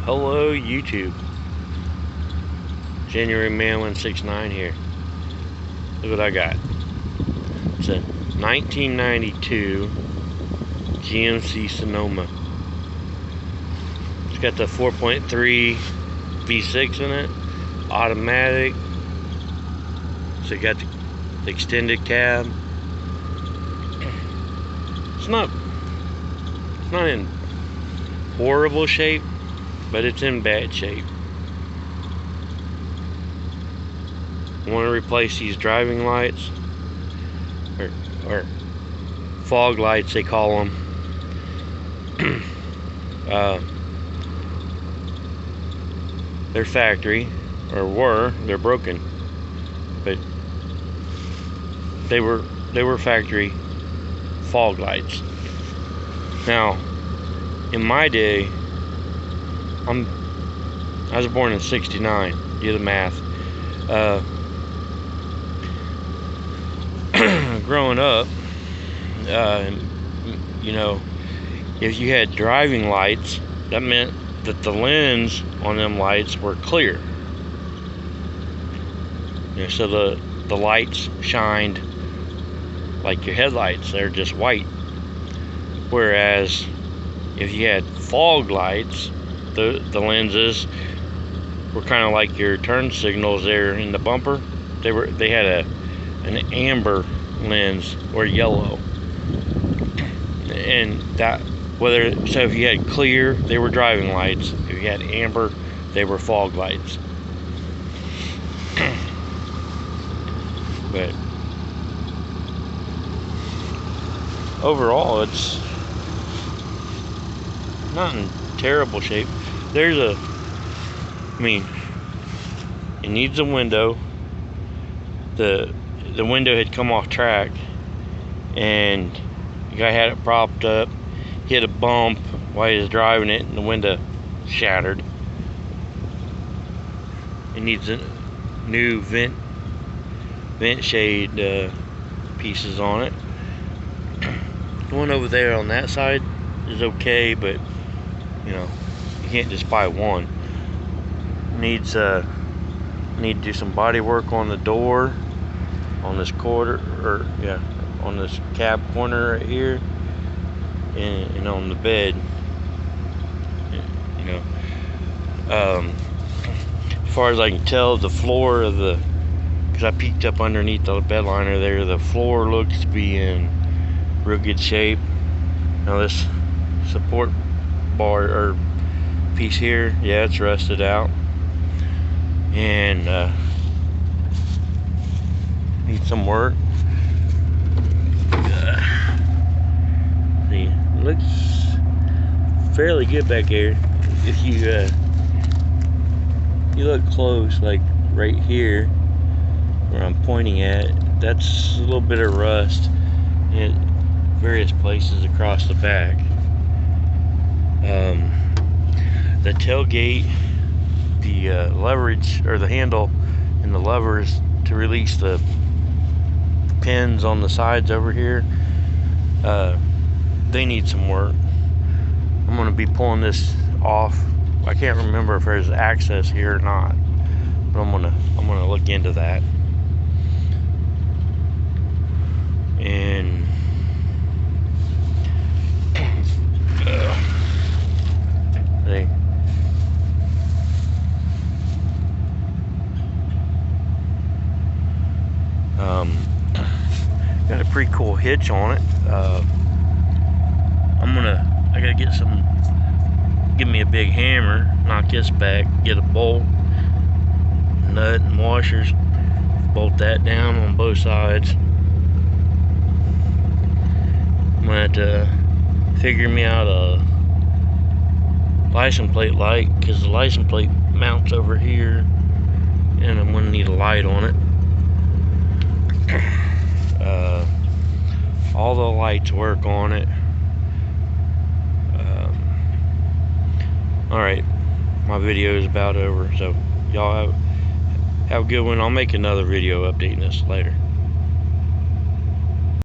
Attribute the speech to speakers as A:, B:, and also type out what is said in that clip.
A: Hello YouTube. January Man 169 here. Look what I got. It's a 1992 GMC Sonoma. It's got the 4.3 V6 in it, automatic. So you got the extended cab. It's not in horrible shape, but it's in bad shape. I want to replace these driving lights, or fog lights they call them. They're factory, or they're broken, but they were factory fog lights. Now, in my day, I was born in '69. Do the math. Growing up, you know, if you had driving lights, that meant that the lens on them lights were clear. You know, so the lights shined like your headlights. They're just white. Whereas if you had fog lights, the lenses were kind of like your turn signals there in the bumper. They had an amber lens or yellow, and so if you had clear, they were driving lights. If you had amber, they were fog lights. But overall, it's not in terrible shape. I mean, it needs a window. The window had come off track, and the guy had it propped up, hit a bump while he was driving it, and the window shattered. It needs a new vent shade pieces on it. The one over there on that side is okay, but you know, you can't just buy one. Need to do some body work on the door, on this on this cab corner right here, and on the bed. You know, as far as I can tell, the floor of because I peeked up underneath the bed liner there, the floor looks to be in real good shape. Now this support bar or piece here, yeah, it's rusted out, and needs some work. See, it looks fairly good back here. If you look close, like right here where I'm pointing at, that's a little bit of rust in various places across the back. The tailgate, the leverage, or the handle and the levers to release the pins on the sides over here, they need some work. I'm going to be pulling this off. I can't remember if there's access here or not, but I'm gonna look into that. And got a pretty cool hitch on it. I gotta give me a big hammer, knock this back, get a bolt, nut, and washers, bolt that down on both sides. I'm gonna have to figure me out a license plate light, because the license plate mounts over here, and I'm gonna need a light on it. All the lights work on it. Alright, my video is about over, so y'all have a good one. I'll make another video updating this later.